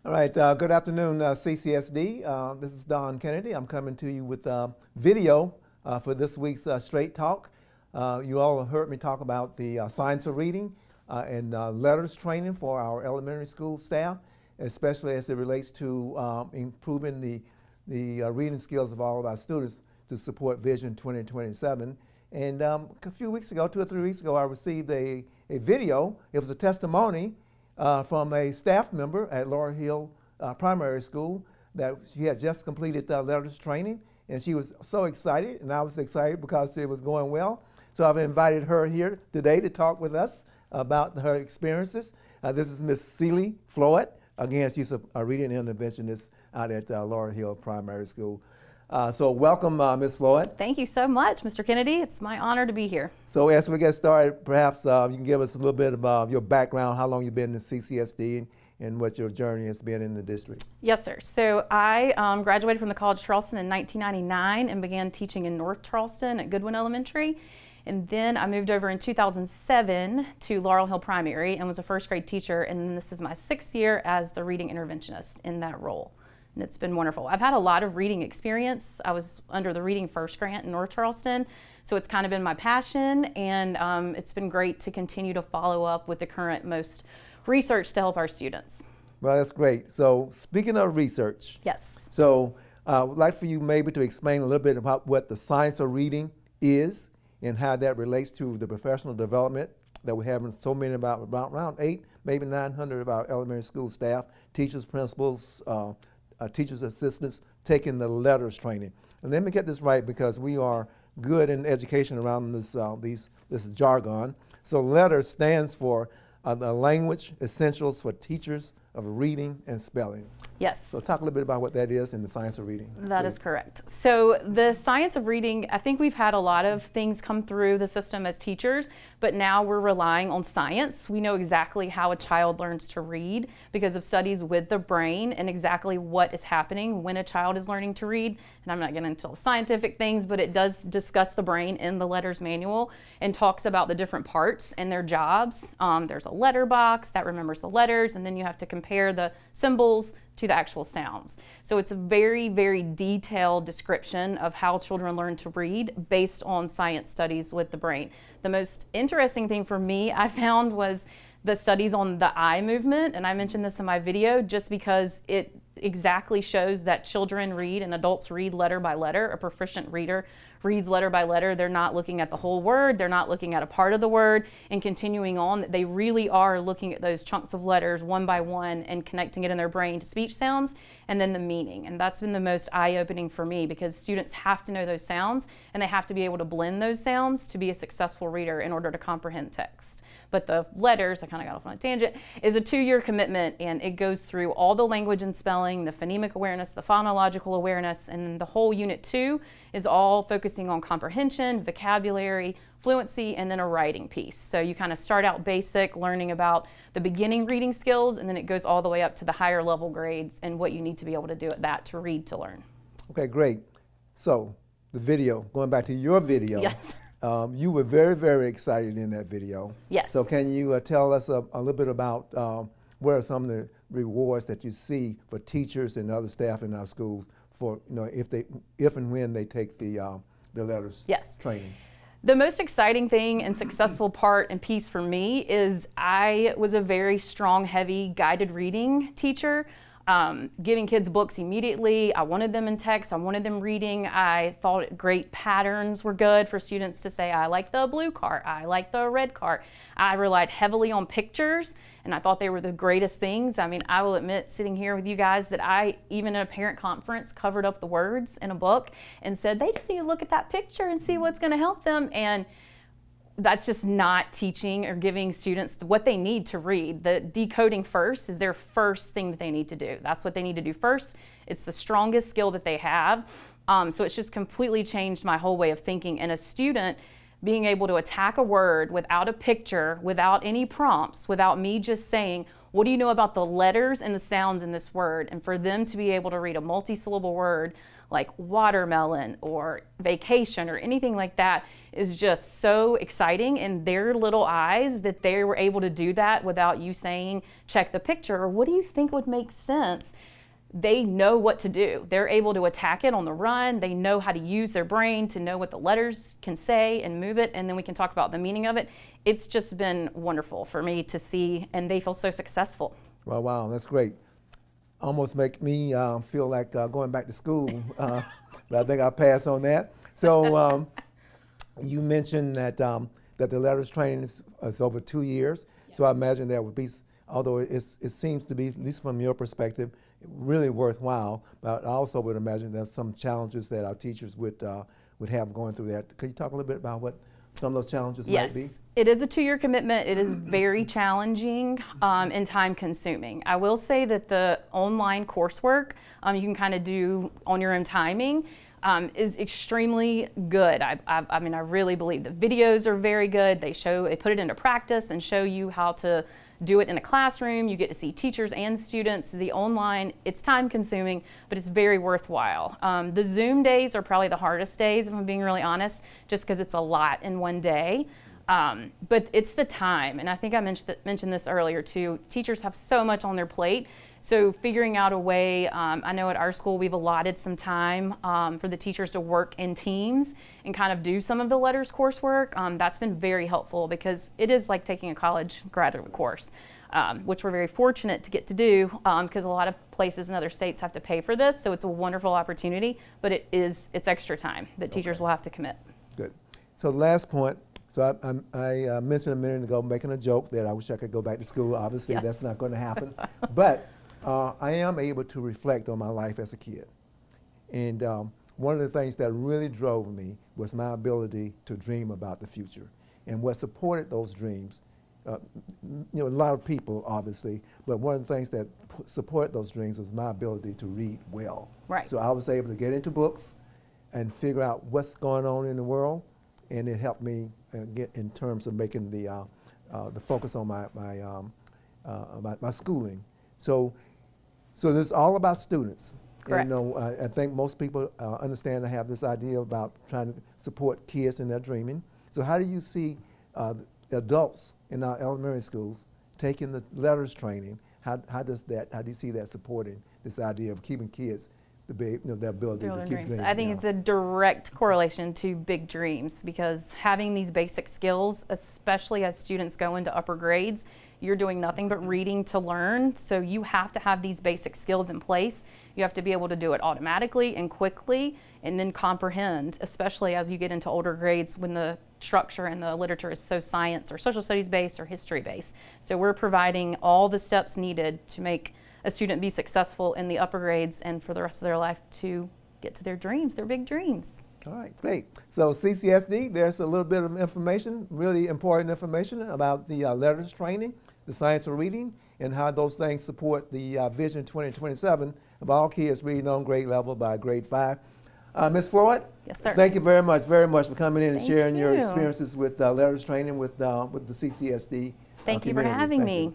All right, good afternoon, CCSD. This is Don Kennedy. I'm coming to you with video for this week's Straight Talk. You all have heard me talk about the science of reading and LETRS training for our elementary school staff, especially as it relates to improving the reading skills of all of our students to support Vision 2027. And a few weeks ago, 2 or 3 weeks ago, I received a video. It was a testimony from a staff member at Laurel Hill Primary School that she had just completed LETRS training, and she was so excited, and I was excited because it was going well. So I've invited her here today to talk with us about her experiences. This is Miss Celie Floyd. Again, she's a reading interventionist out at Laurel Hill Primary School. So welcome, Ms. Floyd. Thank you so much, Mr. Kennedy. It's my honor to be here. So as we get started, perhaps you can give us a little bit of your background, how long you've been in CCSD, and what your journey has been in the district. Yes, sir. So I graduated from the College of Charleston in 1999 and began teaching in North Charleston at Goodwin Elementary. And then I moved over in 2007 to Laurel Hill Primary and was a first grade teacher. And then this is my 6th year as the reading interventionist in that role. And it's been wonderful. I've had a lot of reading experience. I was under the Reading First grant in North Charleston, so it's kind of been my passion, and it's been great to continue to follow up with the current most research to help our students. Well, that's great. So speaking of research, yes. So I would like for you maybe to explain a little bit about what the science of reading is and how that relates to the professional development that we're having so many about around 8, maybe 900 of our elementary school staff, teachers, principals, teachers' assistants taking the LETRS training. And let me get this right because we are good in education around this jargon. So LETRS stands for the Language Essentials for Teachers of Reading and Spelling. Yes. So talk a little bit about what that is in the science of reading. That is correct. So the science of reading, I think we've had a lot of things come through the system as teachers, but now we're relying on science. We know exactly how a child learns to read because of studies with the brain and exactly what is happening when a child is learning to read. And I'm not getting into scientific things, but it does discuss the brain in the LETRS manual and talks about the different parts and their jobs. There's a letter box that remembers the letters, and then you have to compare the symbols to the actual sounds. So it's a very, very detailed description of how children learn to read based on science studies with the brain. The most interesting thing for me I found was the studies on the eye movement, and I mentioned this in my video just because it exactly shows that children read and adults read letter by letter. A proficient reader reads letter by letter. They're not looking at the whole word. They're not looking at a part of the word and continuing on. They really are looking at those chunks of letters one by one and connecting it in their brain to speech sounds and then the meaning. And that's been the most eye-opening for me because students have to know those sounds and they have to be able to blend those sounds to be a successful reader in order to comprehend text. But the LETRS, I kind of got off on a tangent, is a 2-year commitment, and it goes through all the language and spelling, the phonemic awareness, the phonological awareness, and the whole Unit 2 is all focusing on comprehension, vocabulary, fluency, and then a writing piece. So you kind of start out basic, learning about the beginning reading skills, and then it goes all the way up to the higher level grades and what you need to be able to do at that to read to learn. Okay, great. So the video, going back to your video. Yes. You were very, very excited in that video. Yes. So can you tell us a little bit about what are some of the rewards that you see for teachers and other staff in our schools for, if and when they take the LETRS yes. training? The most exciting thing and successful part and piece for me is I was a very strong, heavy guided reading teacher. Giving kids books immediately. I wanted them in text. I wanted them reading. I thought great patterns were good for students to say, I like the blue card. I like the red card. I relied heavily on pictures, and I thought they were the greatest things. I mean, I will admit, sitting here with you guys, that I, even at a parent conference, covered up the words in a book and said, they just need to look at that picture and see what's going to help them. And that's just not teaching or giving students what they need to read. The decoding first is their first thing that they need to do. That's what they need to do first. It's the strongest skill that they have. So it's just completely changed my whole way of thinking. And a student, being able to attack a word without a picture, without any prompts, without me just saying, what do you know about the letters and the sounds in this word? And for them to be able to read a multi-syllable word like watermelon or vacation or anything like that is just so exciting in their little eyes that they were able to do that without you saying, check the picture, or what do you think would make sense? They know what to do. They're able to attack it on the run. They know how to use their brain to know what the letters can say and move it, and then we can talk about the meaning of it. It's just been wonderful for me to see, and they feel so successful. Well, wow, that's great. Almost make me feel like going back to school, but I think I'll pass on that. So you mentioned that that the LETRS training is over 2 years. Yes. So I imagine that would be, although it seems to be, at least from your perspective, really worthwhile, but I also would imagine there's some challenges that our teachers would have going through that. Could you talk a little bit about what some of those challenges might be? Yes, it is a 2-year commitment. It is very challenging and time consuming. I will say that the online coursework you can kind of do on your own timing is extremely good. I mean, I really believe the videos are very good. They put it into practice and show you how to do it in a classroom. You get to see teachers and students. The online, it's time consuming, but it's very worthwhile. The Zoom days are probably the hardest days, if I'm being really honest, just because it's a lot in one day. But it's the time, and I think I mentioned this earlier too. Teachers have so much on their plate, so figuring out a way, I know at our school we've allotted some time for the teachers to work in teams and kind of do some of the LETRS coursework. That's been very helpful because it is like taking a college graduate course, which we're very fortunate to get to do because a lot of places in other states have to pay for this, so it's a wonderful opportunity, but it's extra time that teachers will have to commit. Good. So last point. So I mentioned a minute ago making a joke that I wish I could go back to school. Obviously, yes. That's not going to happen. But I am able to reflect on my life as a kid. And one of the things that really drove me was my ability to dream about the future. And what supported those dreams, a lot of people, obviously, but one of the things that supported those dreams was my ability to read well. Right. So I was able to get into books and figure out what's going on in the world, and it helped me get in terms of making the focus on my schooling. So this is all about students. Correct. And, I think most people understand and have this idea about trying to support kids in their dreaming. So how do you see adults in our elementary schools taking the LETRS training? How do you see that supporting this idea of keeping kids their ability to keep dreaming? I think it's a direct correlation to big dreams, because having these basic skills, especially as students go into upper grades, you're doing nothing but reading to learn. So you have to have these basic skills in place. You have to be able to do it automatically and quickly, and then comprehend, especially as you get into older grades when the structure and the literature is so science or social studies based or history based. So we're providing all the steps needed to make a student be successful in the upper grades and for the rest of their life to get to their dreams, their big dreams. All right, great. So CCSD, there's a little bit of information, really important information about the LETRS training, the science of reading, and how those things support the Vision 2027 of all kids reading on grade level by grade 5. Ms. Floyd? Yes, sir. Thank you very much for coming in and sharing your experiences with LETRS training with the CCSD Thank you for having me.